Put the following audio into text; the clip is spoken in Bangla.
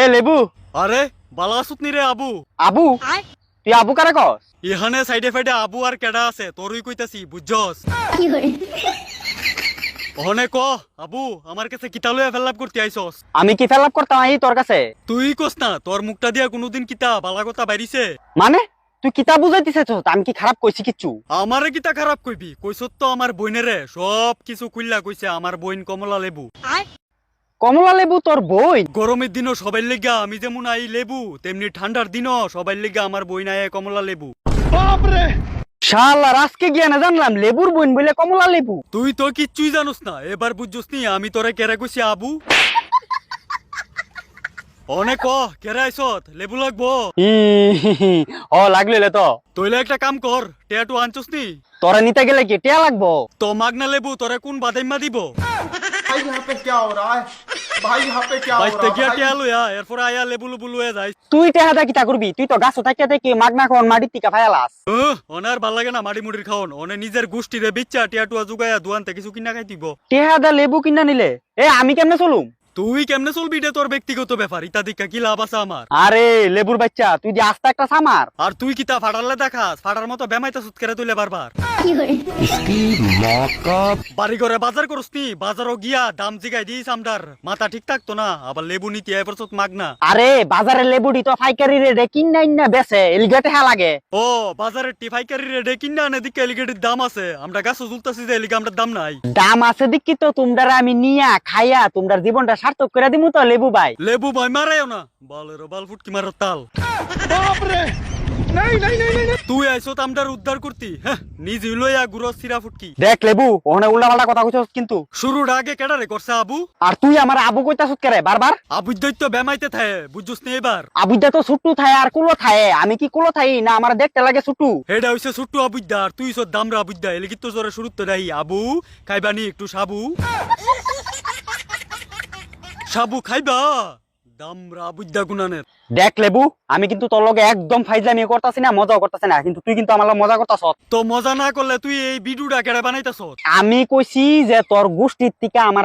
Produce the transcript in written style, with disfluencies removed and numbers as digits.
এ লেবু। আরে বালা আসুত নি রে আবু। আবু? তুই আবু কারে কস? এখানে সাইডে ফাইডে আবু আর কেডা আছে তোরই কইতাছি বুঝছস। ওহনে ক আবু আমার কাছে কিতা লইয়া ফেলাপ করতে আইছস? আমি কি ফেলাপ করতাম এই তোর কাছে? তুই কস না তোর মুখটা দিয়া কোনোদিন কিতা বালা কথা বাইরিছে? মানে তুই কিতা বুঝাইতেছিস? আমি কি খারাপ কইছি কিচ্ছু? আমারে কিতা খারাপ কইবি? কইছত তো আমার বইনেরে সব কিছু কইলা কইছে আমার বইন কমলা লেবু। কমলা লেবু তোর বই? গরমের দিনও সবাই লেগা আমি যেমন আই লেবু তেমনি ঠান্ডার দিনও সবাই লেগা আমার বইন আয় কমলা লেবু। শালার আজকে গিয়া না জানলাম লেবুর বইন বলে কমলা লেবু। তুই তো কিচ্ছুই জানোস না এবার বুঝছস নি আমি তোরে কেরা কইছি আবু। অনেক কেরা আইছত লেবু লাগবো? ও লাগলে তো তইলে একটা কাম কর টেয়াটু আনছস নি? তোরা নিতে গেলে কি টিয়া লাগবো? তো মাগনা লেবু তোরে কোন বাদাইমা দিব? भाई यहाँ पे क्या हो रहा है भाई यहाँ पे क्या हो বাইতে रहा গিয়া है টিয়া লইয়া এরপর আয়া লেবু লুবু লইয়া যাই। তুই টেহা দা কিতা করবি? তুই তো গাছ থাকিয়া দেখি মাগনা কোন মাটির টিকা ফায়ালাস। ওনার ভাল লাগে না মাটি মুড়ির খাওন ওনে নিজের গোষ্ঠীরে বিচ্চা টিয়াটুয়া জুগাইয়া দুয়ানতে কিছু কিনা খাই দিব। টেহা দা লেবু কিনা নিলে আমি কেমনে চলুম? তুই কেমনে চলবি এটা তোর ব্যক্তিগত ব্যাপার ইতা দিকা কি লাভ আছে আমার? আরে লেবুর বাচ্চা তুই যে আস্তে একটা সামার। আর তুই কিতা ফাটালে দেখাস ফাটার মতো বেমাইতা সুত করে তুইলে বারবার। বাড়ি ঘরে বাজার করস নি বাজারও গিয়া দাম জিগাই দিস আমদার মাথা ঠিক থাকতো না আবার লেবু নিতে এবার মাগনা। আরে বাজারে লেবুডি তো পাইকারি রেটে কিনাই না বেচে এলিগাটে হা লাগে। ও বাজারের টিফাইকারি রেডে কিনা না দিকে এলিগেটের দাম আছে আমরা গাছ ঝুলতাছি যে এলিগে আমরা দাম নাই। দাম আছে দেখি তো তোমরা আমি নিয়া খাইয়া তোমরা জীবনটা সার্থক করে দিমু তো লেবু ভাই। লেবু ভাই মারাইও না বালের বাল ফুটকি মারার তাল। তুই আইসো আমদার উদ্ধার করতি হ্যাঁ নিজে লইয়া গুরো সিরা ফুটকি। দেখ লেবু ওখানে উল্টা পাল্টা কথা কইছস কিন্তু। শুরুর আগে কেডারে করছে আবু? আর তুই আমার আবু কইতাছস কেরে বারবার? আবুর দৈত্য বেমাইতে থাকে বুঝছস নি এবার? আবুদা তো ছুট্টু থায় আর কুলো থায় আমি কি কুলো থাই না আমার দেখতে লাগে ছুট্টু? হেডা হইছে ছুট্টু আবুদ্দা আর তুই সব দামরা আবুদ্দা এলিগি তো জোরে শুরুতে রাহি আবু খাইবানি একটু সাবু সাবু খাইবা দামরা আবুদ্দা গুনানের। দেখ লেবু আমি কিন্তু তোর লগে একদম ফাইজলামি করতাছি না মজাও করতাছি না কিন্তু তুই কিন্তু আমার লগে মজা করতাছস। তো মজা না করলে তুই এই ভিডিওটা কেডা বানাইতাছস? আমি কইছি যে তোর গোষ্ঠীর থেকে আমার